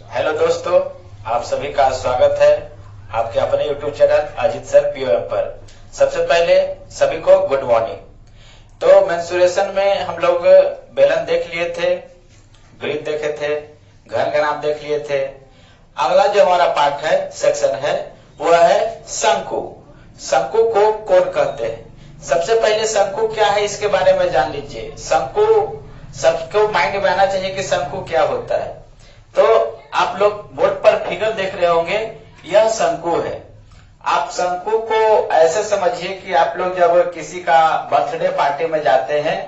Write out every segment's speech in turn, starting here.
Hello दोस्तों, आप सभी का स्वागत है आपके अपने YouTube channel Ajit sir POM पर। सबसे पहले सभी को गुड मॉर्निंग। तो मेंसुरेशन में हम लोग बेलन देख लिए थे, ब्रीथ देखे थे, घन घनाभ देख लिए थे। अगला जो हमारा पार्ट है, सेक्शन है, वो है शंकु। शंकु को कौन कहते हैं? सबसे पहले शंकु क्या है इसके बारे में जान लीजिए। शंकु सबको माइंड में आना चाहिए कि शंकु क्या होता है। तो आप लोग बोर्ड पर फिगर देख रहे होंगे, यह शंकु है। आप शंकु को ऐसे समझिए कि आप लोग जब किसी का बर्थडे पार्टी में जाते हैं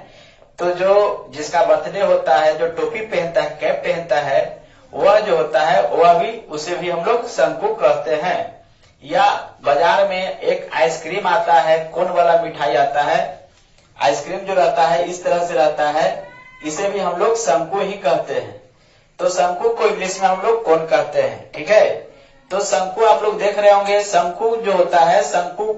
तो जो जिसका बर्थडे होता है, जो टोपी पहनता है, कैप पहनता है, वह जो होता है वह भी उसे भी हम लोग शंकु कहते हैं। या बाजार में एक आइसक्रीम आता है, कोन वाला मिठाई आता है, आइसक्रीम जो रहता है इस तरह से रहता है, इसे भी हम लोग शंकु ही कहते हैं। तो शंकु को इंग्लिश में हम लोग कौन कहते हैं, ठीक है। तो शंकु आप लोग देख रहे होंगे। शंकु जो होता है, शंकु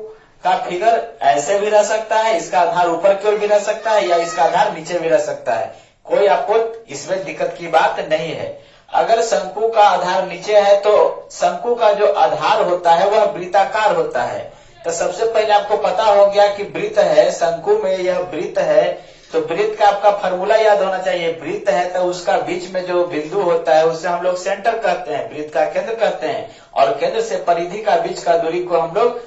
का फिगर ऐसे भी रह सकता है, इसका आधार ऊपर की ओर भी रह सकता है, या इसका आधार नीचे भी रह सकता है। कोई आपको इसमें दिक्कत की बात नहीं है। अगर शंकु का आधार नीचे है तो शंकु का जो आधार होता है वह वृत्ताकार होता है। तो सबसे पहले आपको पता हो गया कि वृत्त है, शंकु में यह वृत्त है, तो वृत्त का आपका फॉर्मूला याद होना चाहिए। वृत्त है तो उसका बीच में जो बिंदु होता है उसे हम लोग सेंटर कहते हैं, वृत्त का केंद्र कहते हैं, और केंद्र से परिधि का बीच का दूरी को हम लोग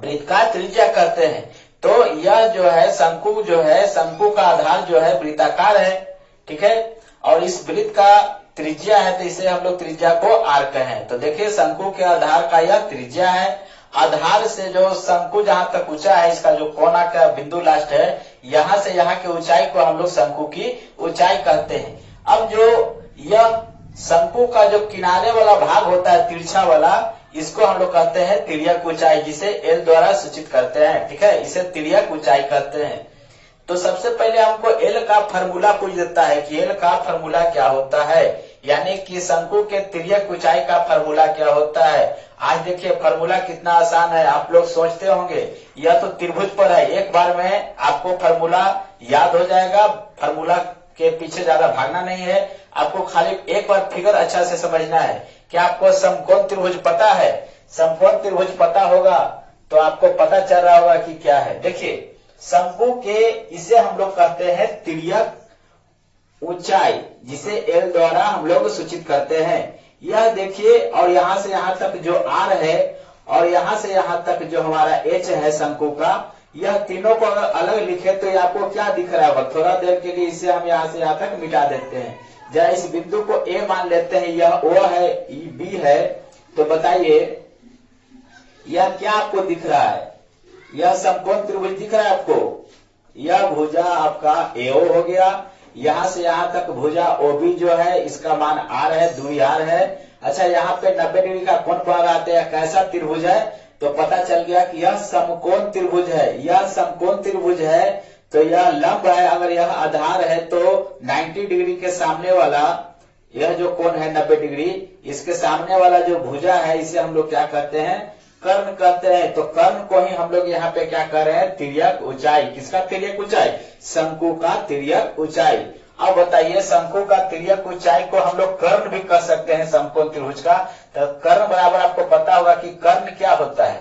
वृत्त का त्रिज्या कहते हैं। तो यह जो है शंकु, जो है शंकु का आधार जो है वृत्ताकार है, ठीक है। और इस वृत्त का त्रिज्या है तो इसे हम लोग त्रिज्या को आर कहें। तो देखिए शंकु के आधार का यह त्रिज्या है। आधार से जो शंकु जहां तक ऊंचा है, इसका जो कोना का बिंदु लास्ट है, यहाँ से यहाँ की ऊंचाई को हम लोग शंकु की ऊंचाई कहते हैं। अब जो यह शंकु का जो किनारे वाला भाग होता है, तिरछा वाला, इसको हम लोग कहते हैं तिर्यक ऊंचाई, जिसे एल द्वारा सूचित करते हैं, ठीक है। इसे तिर्यक ऊंचाई कहते हैं। तो सबसे पहले हमको एल का फॉर्मूला पूछ देता है कि एल का फॉर्मूला क्या होता है, यानी कि शंकु के तिर्यक ऊंचाई का फॉर्मूला क्या होता है। आज देखिए फॉर्मूला कितना आसान है। आप लोग सोचते होंगे यह तो त्रिभुज पर है, एक बार में आपको फॉर्मूला याद हो जाएगा। फॉर्मूला के पीछे ज्यादा भागना नहीं है, आपको खाली एक बार फिगर अच्छा से समझना है। क्या आपको समकोण त्रिभुज पता है? समकोण त्रिभुज पता होगा तो आपको पता चल रहा होगा कि क्या है। देखिए शंकु के, इसे हम लोग कहते हैं तिर्यक ऊंचाई, जिसे एल द्वारा हम लोग सूचित करते हैं। यह देखिए, और यहाँ से यहाँ तक जो आर है और यहाँ से यहाँ तक जो हमारा एच है शंकु का, यह तीनों को अगर अलग लिखे तो आपको क्या दिख रहा है? थोड़ा देर के लिए इसे हम यहाँ से यहाँ तक मिटा देते हैं। जरा इस बिंदु को ए मान लेते हैं, यह ओ है, बी है। तो बताइए यह क्या आपको दिख रहा है? यह समकोण त्रिभुज दिख रहा है आपको? यह भुजा आपका एओ हो गया, यहाँ से यहाँ तक भुजा ओबी जो है, इसका मान आर है, दूरी आर है। अच्छा, यहाँ पे 90 डिग्री का कोण लगाते हैं, कैसा त्रिभुज है? तो पता चल गया कि यह समकोण त्रिभुज है। यह समकोण त्रिभुज है तो यह लंब है। अगर यह आधार है तो 90 डिग्री के सामने वाला यह जो कोण है 90 डिग्री, इसके सामने वाला जो भुजा है, इसे हम लोग क्या कहते हैं? कर्ण कहते हैं। तो कर्ण को ही हम लोग यहाँ पे क्या कर रहे हैं? तिर्यक ऊंचाई। किसका तिर्यक ऊंचाई? शंकु का तिर्यक ऊंचाई। अब बताइए शंकु का तिर्यक ऊंचाई को हम लोग कर्ण भी कर सकते हैं समकोण त्रिभुज का। तो कर्ण बराबर आपको पता होगा कि कर्ण क्या होता है।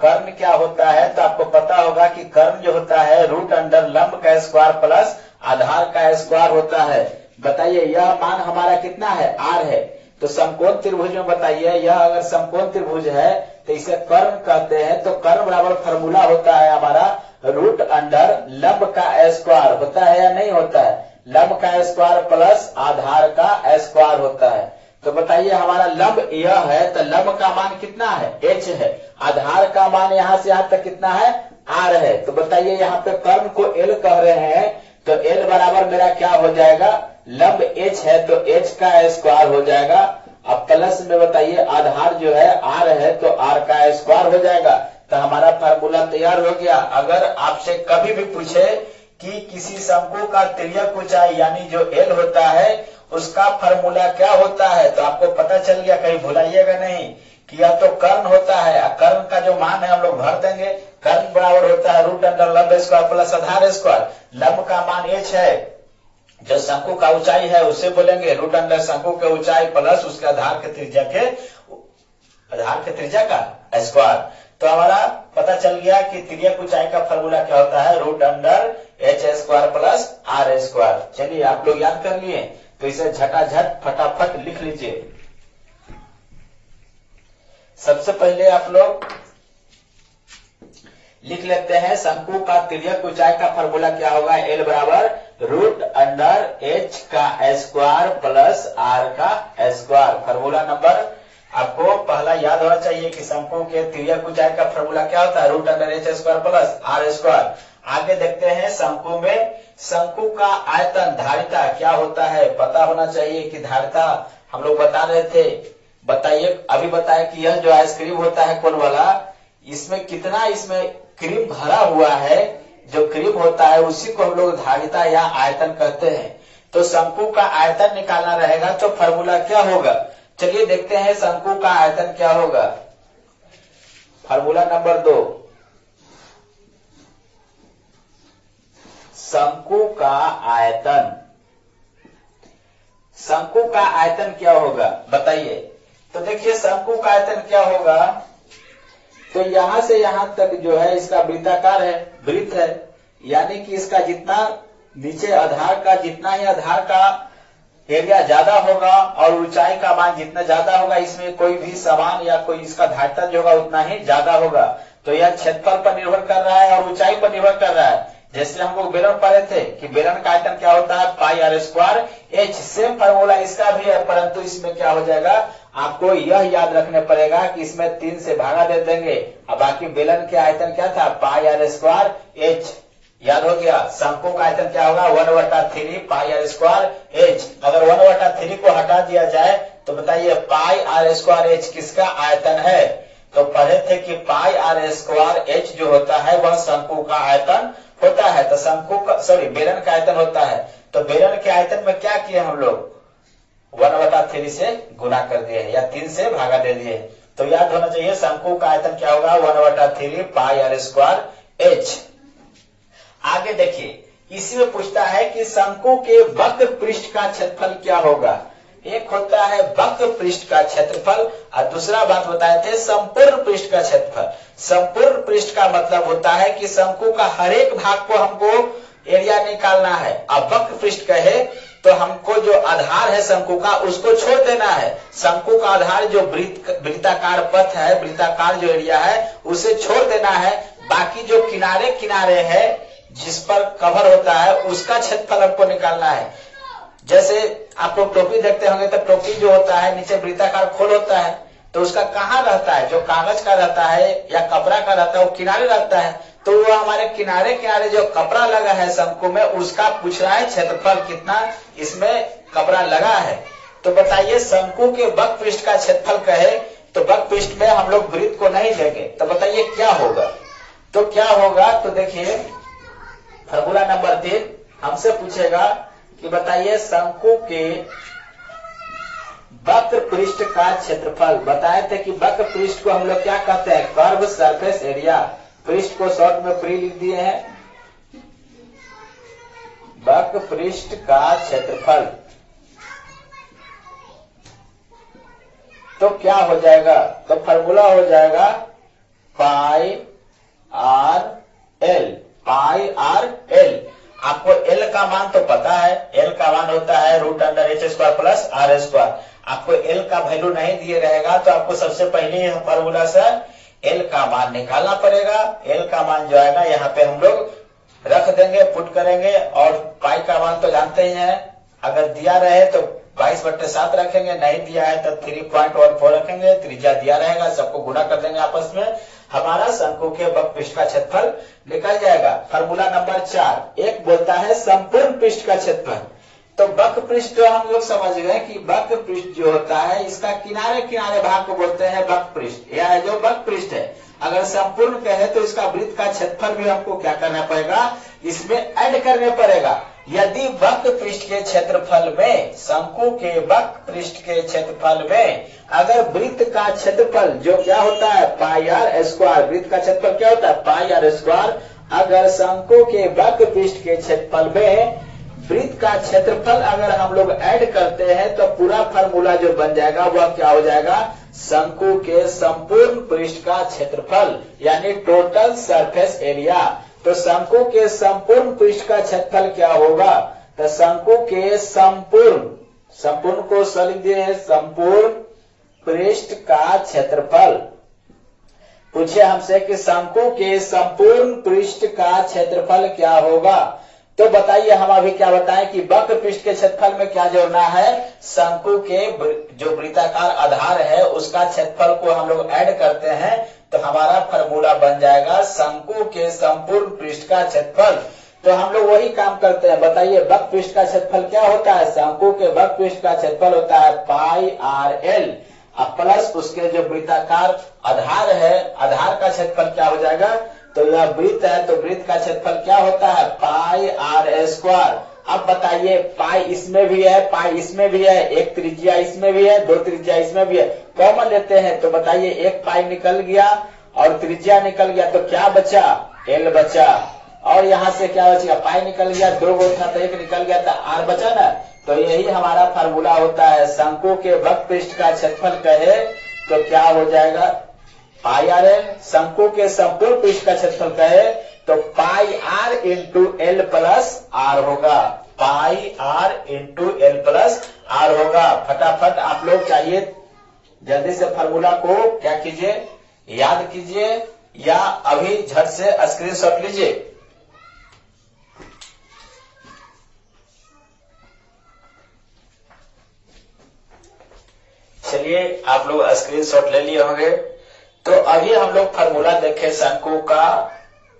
कर्ण क्या होता है तो आपको पता होगा कि कर्ण जो होता है रूट अंडर लंब का स्क्वायर प्लस आधार का स्क्वायर होता है। बताइए यह मान हमारा कितना है? आर है। तो समकोण त्रिभुज में बताइए, यह अगर समकोण त्रिभुज है तो इसे कर्ण कहते हैं। तो कर्ण बराबर फॉर्मूला होता है हमारा रूट अंडर लंब का स्क्वायर, होता है या नहीं होता है? लंब का स्क्वायर प्लस आधार का स्क्वायर होता है। तो बताइए हमारा लंब यह है तो लंब का मान कितना है? एच है। आधार का मान यहाँ से यहाँ तक कितना है? आर है। तो बताइए यहाँ पे कर्ण को एल कह रहे हैं, तो एल बराबर मेरा क्या हो जाएगा? लंब एच है तो एच का स्क्वायर हो जाएगा। अब प्लस में बताइए आधार जो है आर है तो आर का स्क्वायर हो जाएगा। तो हमारा फार्मूला तैयार हो गया। अगर आपसे कभी भी पूछे कि किसी शंकु का तिर्यक ऊंचाई यानी जो एल होता है उसका फार्मूला क्या होता है, तो आपको पता चल गया, कहीं भुलाइएगा नहीं कि यह तो कर्ण होता है। कर्ण का जो मान है हम लोग भर देंगे। कर्ण बराबर होता है रूट अंडर लंब स्क्वायर प्लस आधार स्क्वायर। लंब का मान एच है, जो शंकु का ऊंचाई है उसे बोलेंगे रूट अंडर शंकु के ऊंचाई प्लस उसके आधार के त्रिज्या का स्क्वायर। तो हमारा पता चल गया कि तिर्यक ऊंचाई का फॉर्मूला क्या होता है, root under H square plus R square. चलिए आप लोग याद कर लिए, तो इसे झटाझट फटाफट लिख लीजिए। सबसे पहले आप लोग लिख लेते हैं शंकु का तिर्यक ऊंचाई का फॉर्मूला क्या होगा, एल बराबर रूट अंडर एच का स्क्वायर प्लस आर का स्क्वायर। फॉर्मूला नंबर आपको पहला याद होना चाहिए कि शंकु के तिर्यक ऊंचाई का फॉर्मूला क्या होता है, root under H square plus R square. आगे देखते हैं शंकु में शंकु का आयतन धारिता क्या होता है, पता होना चाहिए कि धारिता हम लोग बता रहे थे। बताइए, अभी बताए कि यह जो आइसक्रीम होता है कौन वाला, इसमें कितना इसमें क्रीम भरा हुआ है, जो क्रीम होता है उसी को हम लोग धारिता या आयतन कहते हैं। तो शंकु का आयतन निकालना रहेगा तो फॉर्मूला क्या होगा, चलिए देखते हैं शंकु का आयतन क्या होगा। फॉर्मूला नंबर 2, शंकु का आयतन। शंकु का आयतन क्या होगा बताइए। तो देखिए शंकु का आयतन क्या होगा, तो यहां से यहां तक जो है इसका वृत्ताकार है, वृत्त है, यानी कि इसका जितना नीचे आधार का जितना ही आधार का एरिया ज्यादा होगा और ऊंचाई का मान जितना ज्यादा होगा, इसमें कोई भी समान या कोई इसका धारिता जो होगा उतना ही ज्यादा होगा। तो यह क्षेत्रफल पर निर्भर कर रहा है और ऊंचाई पर निर्भर कर रहा है। जैसे हम लोग बेलन पढ़े थे कि बेलन का आयतन क्या होता है, pi r square h. Same formula इसका भी है, परंतु इसमें क्या हो जाएगा, आपको यह याद रखने पड़ेगा कि इसमें 3 से भागा दे देंगे। अब बाकी बेलन के आयतन क्या था, पाई आर स्क्वायर एच। याद हो गया। शंकु का आयतन क्या होगा, 1/3 पाई आर स्क्वायर एच। अगर 1/3 को हटा दिया जाए तो बताइए पाई आर स्क्वायर एच किसका आयतन है। तो पढ़े थे कि पाई आर स्क्वायर एच जो होता है वह शंकु का आयतन होता है। तो शंकु का बेलन का आयतन होता है। तो बेलन के आयतन में क्या किए हम लोग, 1/3 से गुना कर दिए या 3 से भागा दे दिए। तो याद होना चाहिए शंकु का आयतन क्या होगा, 1/3 पाई आर स्क्वायर एच। आगे देखिए, इसी में पूछता है कि शंकु के वक्र पृष्ठ का क्षेत्रफल क्या होगा। एक होता है वक्र पृष्ठ का क्षेत्रफल और दूसरा बात बताए थे संपूर्ण पृष्ठ का क्षेत्रफल। संपूर्ण पृष्ठ का मतलब होता है कि शंकु का हर एक भाग को हमको एरिया निकालना है। अब वक्र पृष्ठ कहे तो हमको जो आधार है शंकु का उसको छोड़ देना है। शंकु का आधार जो वृत्ताकार पथ है, वृत्ताकार जो एरिया है उसे छोड़ देना है। बाकी जो किनारे किनारे है जिस पर कवर होता है उसका क्षेत्रफल हमको निकालना है। जैसे आप लोग टोपी देखते होंगे तो टोपी जो होता है नीचे वृत्ताकार खोल होता है, तो उसका कहाँ रहता है, जो कागज का रहता है या कपड़ा का रहता है वो किनारे रहता है। तो वो हमारे किनारे किनारे जो कपड़ा लगा है शंकु में उसका पूछ रहा है क्षेत्रफल कितना इसमें कपड़ा लगा है। तो बताइए शंकु के वक्र पृष्ठ का क्षेत्रफल कहे तो वक्र पृष्ठ में हम लोग वृत्त को नहीं लेंगे। तो बताइए क्या होगा, तो क्या होगा, तो देखिए फॉर्मूला नंबर 3 हमसे पूछेगा कि बताइए शंकु के वक्र पृष्ठ का क्षेत्रफल। बताए थे कि वक्र पृष्ठ को हम लोग क्या कहते हैं, कर्व सरफेस एरिया। पृष्ठ को शॉर्ट में प्री लिख दिए हैं। वक्र पृष्ठ का क्षेत्रफल तो क्या हो जाएगा, तो फॉर्मूला हो जाएगा पाई आर एल। पाई आर एल, आपको एल का मान तो पता है, एल का मान होता है root under H square plus R square. आपको एल का वैल्यू नहीं दिए रहेगा तो आपको सबसे पहले फॉर्मूला से एल का मान निकालना पड़ेगा। एल का मान जो आएगा यहाँ पे हम लोग रख देंगे, पुट करेंगे। और पाई का मान तो जानते ही हैं, अगर दिया रहे तो 22/7 रखेंगे, नहीं दिया है तो 3.14 रखेंगे। त्रिज्या दिया रहेगा, सबको गुना कर देंगे आपस में, हमारा शंकु के वक्र पृष्ठ का क्षेत्रफल निकल जाएगा। फॉर्मूला नंबर 4 एक बोलता है संपूर्ण पृष्ठ का क्षेत्रफल। तो वक्र पृष्ठ हम लोग समझ गए कि वक्र पृष्ठ जो होता है इसका किनारे किनारे भाग को बोलते हैं वक्र पृष्ठ, या जो वक्र पृष्ठ है। अगर संपूर्ण कहे तो इसका वृत्त का क्षेत्रफल भी हमको क्या करना पड़ेगा, इसमें ऐड करने पड़ेगा। यदि वक्र पृष्ठ के क्षेत्रफल में, शंकु के वक्र पृष्ठ के क्षेत्रफल में अगर वृत्त का क्षेत्रफल जो क्या होता है पाई आर स्क्वायर, वृत्त का क्षेत्रफल क्या होता है पाई आर स्क्वायर। अगर शंकु के वक्र पृष्ठ के क्षेत्रफल में वृत्त का क्षेत्रफल अगर हम लोग ऐड करते हैं तो पूरा फार्मूला जो बन जाएगा वह क्या हो जाएगा, शंकु के संपूर्ण पृष्ठ का क्षेत्रफल यानी टोटल सरफेस एरिया। तो शंकु के संपूर्ण पृष्ठ का क्षेत्रफल क्या होगा, तो शंकु के संपूर्ण को लिख दिए संपूर्ण पृष्ठ का क्षेत्रफल। पूछे हमसे कि शंकु के संपूर्ण पृष्ठ का क्षेत्रफल क्या होगा, तो बताइए हम अभी क्या बताएं कि वक्र पृष्ठ के क्षेत्रफल में क्या जोड़ना है, शंकु के जो वृत्ताकार आधार है उसका क्षेत्रफल को हम लोग ऐड करते हैं तो हमारा फार्मूला बन जाएगा शंकु के संपूर्ण पृष्ठ का क्षेत्रफल। तो हम लोग वही काम करते हैं। बताइए वक्र पृष्ठ का क्षेत्रफल क्या होता है, शंकु के वक्र पृष्ठ का क्षेत्रफल होता है पाई आर एल प्लस उसके जो वृत्ताकार आधार है, आधार का क्षेत्रफल क्या हो जाएगा, तो यह वृत्त है तो वृत्त का क्षेत्रफल क्या होता है पाई आर स्क्वायर। अब बताइए पाई इसमें भी है, पाई इसमें भी है, एक त्रिज्या इसमें भी है, दो त्रिज्या इसमें भी है, कॉमन लेते हैं तो बताइए एक पाई निकल गया और त्रिज्या निकल गया तो क्या बचा, एल बचा। और यहाँ से क्या बचेगा, पाई निकल गया, दो गो था तो एक निकल गया था, आर बचा ना। तो यही हमारा फार्मूला होता है। शंकु के वक्र पृष्ठ का क्षेत्रफल कहे तो क्या हो जाएगा पाई आर एल, शंकु के संपूर्ण पृष्ठ का क्षेत्रफल कहे तो pi r into l plus r होगा, pi r into l plus r होगा। फटाफट आप लोग चाहिए जल्दी से फार्मूला को क्या कीजिए, याद कीजिए या अभी झट से स्क्रीनशॉट लीजिए। चलिए आप लोग स्क्रीनशॉट ले लिए होंगे। तो अभी हम लोग फार्मूला देखे, शंकु का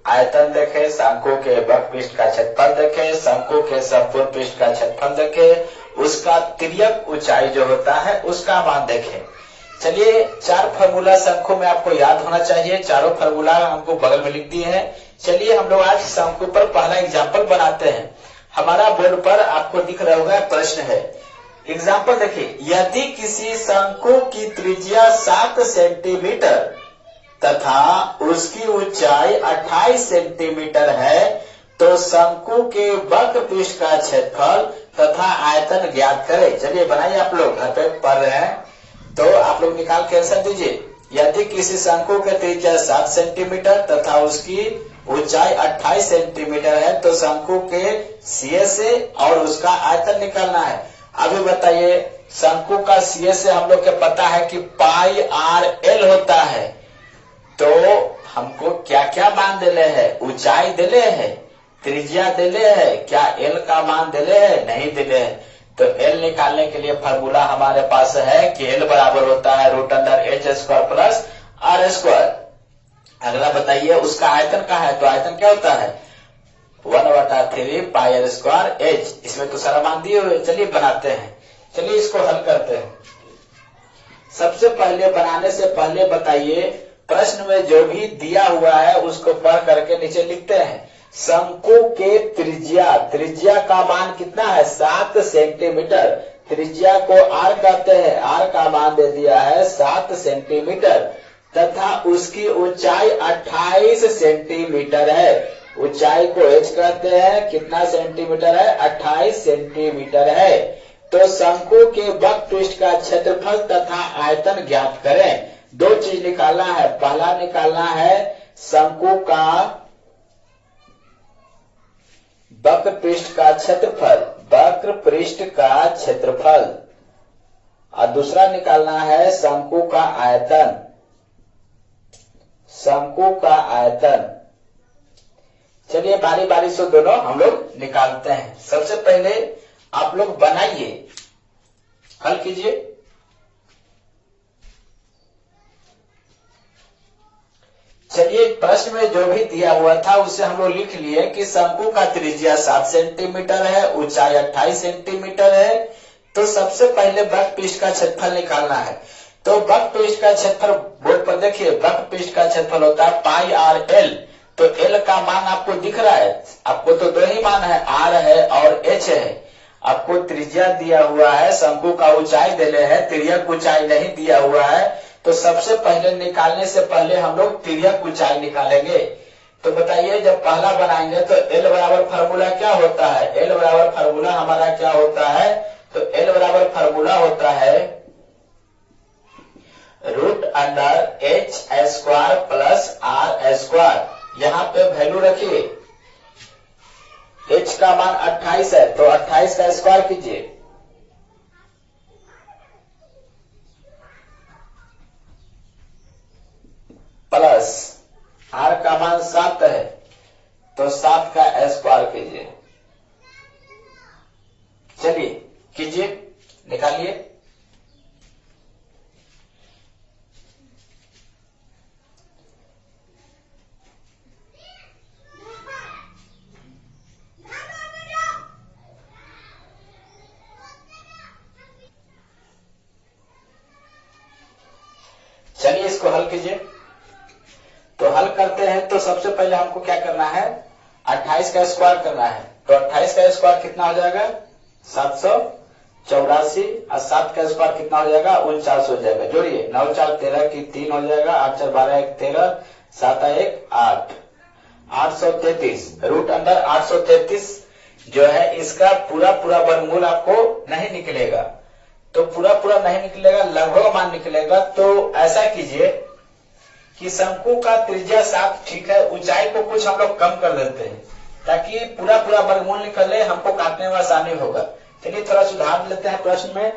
आयतन देखे, शंकु के वक्र पृष्ठ का क्षेत्रफल देखे, शंकु के संपूर्ण पृष्ठ का क्षेत्रफल देखे, उसका तिर्यक ऊंचाई जो होता है उसका मान देखे। चलिए चार फार्मूला शंकु में आपको याद होना चाहिए, चारों फार्मूला हमको बगल में लिख दिए हैं। चलिए हम लोग आज शंकु पर पहला एग्जाम्पल बनाते हैं। हमारा बोर्ड पर आपको दिख रहा होगा प्रश्न है। एग्जाम्पल देखिए, यदि किसी शंकु की त्रिज्या 7 सेंटीमीटर तथा उसकी ऊंचाई 28 सेंटीमीटर है तो शंकु के वक्र पृष्ठ का क्षेत्रफल तथा आयतन ज्ञात करें। चलिए बनाइए, आप लोग घर पे पढ़ रहे हैं तो आप लोग निकाल के आंसर दीजिए। यदि किसी शंकु की त्रिज्या 7 सेंटीमीटर तथा उसकी ऊंचाई 28 सेंटीमीटर है तो शंकु के सीए से और उसका आयतन निकालना है। अभी बताइए शंकु का सीए से हम लोग को पता है कि पाई आर एल होता है, तो हमको क्या क्या मान दिले है, ऊंचाई दिले है, त्रिज्या दिले है, क्या एल का मान दिले है, नहीं दिले है। तो एल निकालने के लिए फार्मूला हमारे पास है कि एल बराबर होता है root under H square plus R square. अगला बताइए उसका आयतन का है, तो आयतन क्या होता है 1/3 पाई आर स्क्वायर एच। इसमें तो सारा मान दिए हुए। चलिए बनाते हैं, चलिए इसको हल करते हैं। सबसे पहले बनाने से पहले बताइए प्रश्न में जो भी दिया हुआ है उसको पढ़ करके नीचे लिखते हैं। शंकु के त्रिज्या का मान कितना है 7 सेंटीमीटर, त्रिज्या को आर कहते हैं, आर का मान दे दिया है 7 सेंटीमीटर तथा उसकी ऊंचाई 28 सेंटीमीटर है। ऊंचाई को एच कहते हैं, कितना सेंटीमीटर है 28 सेंटीमीटर है। तो शंकु के वक्र पृष्ठ का क्षेत्रफल तथा आयतन ज्ञात करें। दो चीज निकालना है, पहला निकालना है शंकु का वक्र पृष्ठ का क्षेत्रफल, वक्र पृष्ठ का क्षेत्रफल, और दूसरा निकालना है शंकु का आयतन, शंकु का आयतन। चलिए बारी बारी से दोनों हम लोग निकालते हैं। सबसे पहले आप लोग बनाइए, हल कीजिए। चलिए प्रश्न में जो भी दिया हुआ था उससे हम लोग लिख लिए कि शंकु का त्रिज्या 7 सेंटीमीटर है, ऊंचाई 28 सेंटीमीटर है। तो सबसे पहले वक्र पृष्ठ का क्षेत्रफल निकालना है। तो वक्र पृष्ठ का क्षेत्रफल बोर्ड पर देखिए, वक्र पृष्ठ का क्षेत्रफल होता है पाई आर एल। तो एल का मान आपको दिख रहा है, आपको तो दो ही मान है, आर है और एच है। आपको त्रिज्या दिया हुआ है, शंकु का ऊंचाई दिले है, तिर्यक ऊंचाई नहीं दिया हुआ है। तो सबसे पहले निकालने से पहले हम लोग तिर्यक ऊंचाई निकालेंगे। तो बताइए जब पहला बनाएंगे तो एल बराबर फार्मूला क्या होता है, एल बराबर फार्मूला हमारा क्या होता है, तो एल बराबर फार्मूला होता है root under H square plus R square. यहाँ पे वैल्यू रखिए, एच का मान 28 है तो 28 का स्क्वायर कीजिए, प्लस आर का मान 7 है तो 7 का स्क्वायर कीजिए। चलिए कीजिए, निकालिए। चलिए इसको हल कीजिए। तो हल करते हैं तो सबसे पहले हमको क्या करना है, 28 का स्क्वायर करना है। तो 28 का स्क्वायर कितना हो जाएगा 784 और 7 का स्क्वायर कितना हो जाएगा 49 हो जाएगा। जोड़िए 9 4 13 की 3 हो जाएगा, 8 4 12 1 13, 7 1 8, 833 रूट अंडर 833 जो है इसका पूरा पूरा वर्गमूल आपको नहीं निकलेगा। तो पूरा पूरा नहीं निकलेगा, लगभग मान निकलेगा। तो ऐसा कीजिए कि शंकु का त्रिज्या 7 ठीक है, ऊंचाई को कुछ हम लोग कम कर देते हैं ताकि पूरा पूरा वर्गमूल निकले, हमको काटने में आसानी होगा। चलिए थोड़ा सुधार लेते हैं प्रश्न में।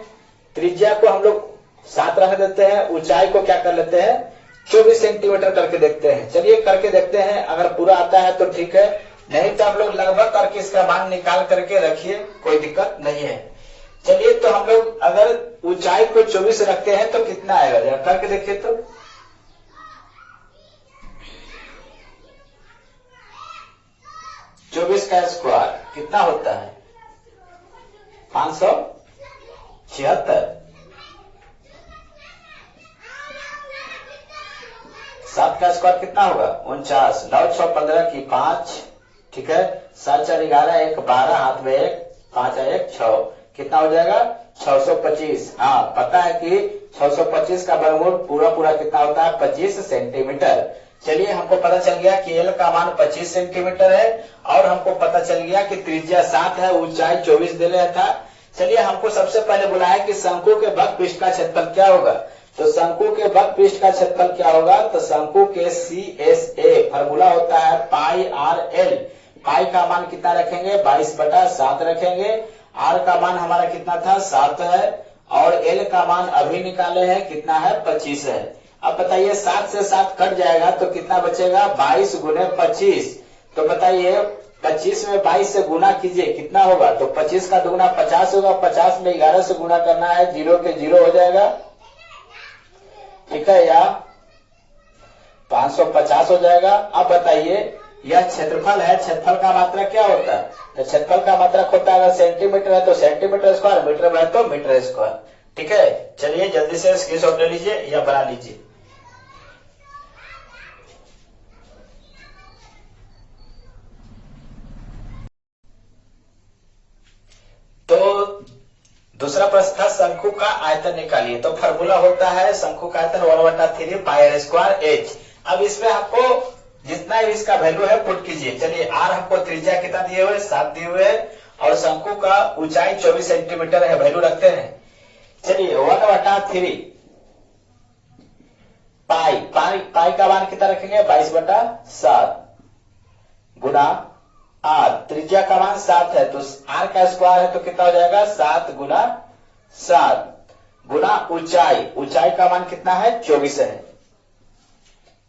त्रिज्या को हम लोग 7 रख देते हैं, ऊंचाई को क्या कर लेते हैं 24 सेंटीमीटर करके देखते हैं। चलिए करके देखते हैं, अगर पूरा आता है तो ठीक है, नहीं तो आप लोग लगभग करके इसका मान निकाल करके रखिए, कोई दिक्कत नहीं है। चलिए तो हम लोग अगर ऊंचाई को 24 रखते हैं तो कितना आएगा, जरा करके देखिए। तो 24 का स्क्वायर कितना होता है 576। 7 का स्क्वायर कितना होगा 49, 9 6 15 की 5, ठीक है, 7 4 11 1 12, हाथ में 1, 5 1 6, कितना हो जाएगा 625। हाँ पता है कि 625 का वर्गमूल पूरा पूरा कितना होता है 25 सेंटीमीटर। चलिए हमको पता चल गया कि एल का मान 25 सेंटीमीटर है और हमको पता चल गया कि त्रिज्या 7 है, ऊंचाई 24 दे रहा था। चलिए हमको सबसे पहले बुलाया कि शंकु के वक्र पृष्ठ का क्षेत्रफल क्या होगा। तो शंकु के वक्र पृष्ठ का क्षेत्रफल क्या होगा, तो शंकु के CSA फॉर्मूला होता है पाई आर एल। पाई का मान कितना रखेंगे 22/7 रखेंगे, आर का मान हमारा कितना था 7 है और एल का मान अभी निकाले हैं कितना है 25 है। अब बताइए 7 से 7 कट जाएगा तो कितना बचेगा 22 गुने 25। तो बताइए 25 में 22 से गुना कीजिए कितना होगा, तो 25 का दुगुना 50 होगा, 50 में 11 से गुना करना है, 0 के 0 हो जाएगा, ठीक है, या 550 हो जाएगा। अब बताइए यह क्षेत्रफल है, क्षेत्रफल का मात्रा क्या होता है, तो क्षेत्रफल का मात्रक होता है अगर सेंटीमीटर है तो सेंटीमीटर स्क्वायर, मीटर में है तो मीटर स्क्वायर, ठीक है। चलिए जल्दी से स्क्रीनशॉट ले लीजिए या बना लीजिए। तो दूसरा प्रश्न था शंकु का आयतन निकालिए। तो फार्मूला होता है शंकु का आयतन 1/3 पाई आर स्क्वायर एच। अब इसमें आपको जितना भी इसका वैल्यू है पुट कीजिए। चलिए आर हमको त्रिज्या कितना दिए हुए 7 दिए हुए है और शंकु का ऊंचाई 24 सेंटीमीटर है, वैल्यू रखते हैं। चलिए 1/3 पाई, पाई का मान कितना रखेंगे 22/7 गुना आर, त्रिज्या का मान 7 है तो आर का स्क्वायर है तो कितना हो जाएगा 7 गुना 7 गुना ऊंचाई, ऊंचाई का मान कितना है 24 है।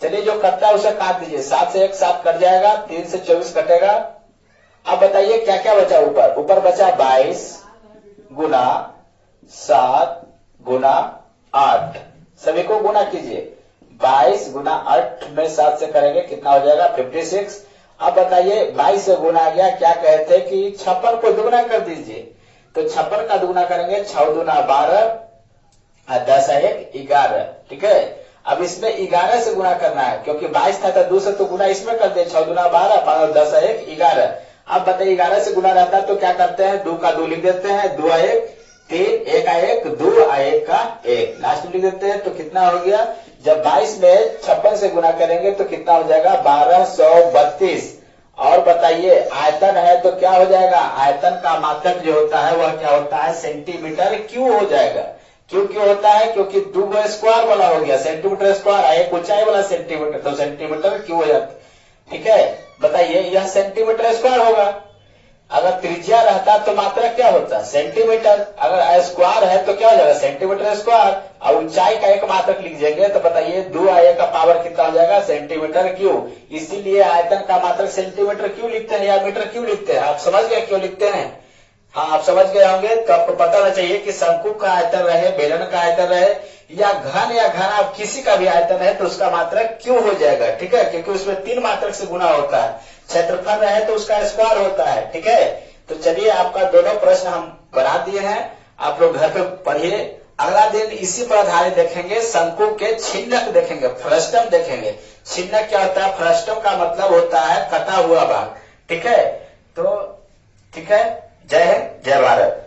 चलिए जो कटता है उसे काट दीजिए, 7 से 1 7 कट जाएगा, 3 से 24 कटेगा। अब बताइए क्या क्या बचा, ऊपर बचा 22 गुना 7 गुना 8, सभी को गुना कीजिए, 22 गुना 8 में 7 से करेंगे कितना हो जाएगा 56। अब बताइए 22 से गुना गया, क्या कहते हैं कि 56 को दुगना कर दीजिए, तो 56 का दुगना करेंगे 6 दूना 12 और 10 1 11, ठीक है। अब इसमें 11 से गुना करना है क्योंकि 22 था तो 2 से तो गुना इसमें कर दे, 6 दूना 12 12 10 1 11। अब बताइए 11 से गुना रहता है तो क्या करते हैं 2 का 2 लिख देते हैं, 2 1 3 1 1 2 1 का 1 लास्ट में लिख देते हैं, तो कितना हो गया जब 22 में 56 से गुना करेंगे तो कितना हो जाएगा 1232। और बताइए आयतन है तो क्या हो जाएगा, आयतन का मात्रक जो होता है वह क्या होता है सेंटीमीटर क्यूब हो जाएगा। क्यों होता है, क्योंकि 2 स्क्वायर वाला हो गया सेंटीमीटर स्क्वायर, एक ऊंचाई वाला सेंटीमीटर तो सेंटीमीटर क्यूब हो जाता है। ठीक है, बताइए यह सेंटीमीटर स्क्वायर होगा। अगर त्रिज्या रहता तो मात्रक क्या होता सेंटीमीटर, अगर स्क्वायर है तो क्या हो जाएगा सेंटीमीटर स्क्वायर, और ऊंचाई का एक मात्रक लिख देंगे तो बताइए 2 का पावर कितना हो जाएगा सेंटीमीटर क्यूब। इसीलिए आयतन का मात्रक सेंटीमीटर क्यूब लिखते हैं या मीटर क्यूब लिखते हैं। आप समझ गए क्यों लिखते हैं? हाँ आप समझ गए होंगे। तो आपको पता होना चाहिए कि शंकु का आयतन रहे, बेलन का आयतन रहे या घन किसी का भी आयतन है तो उसका मात्रक क्यों हो जाएगा। ठीक है, क्योंकि उसमें 3 मात्रक से गुना होता है। क्षेत्रफल रहे तो उसका स्क्वायर होता है। ठीक है, तो चलिए आपका दोनों प्रश्न हम बना दिए हैं, आप लोग घर पे पढ़िए। अगला दिन इसी पर आधारित देखेंगे, शंकु के छिन्नक देखेंगे, फ्रस्टम देखेंगे। छिन्नक क्या होता है, फ्रस्टम का मतलब होता है कटा हुआ भाग। ठीक है, तो ठीक है, जय हिंद जय भारत।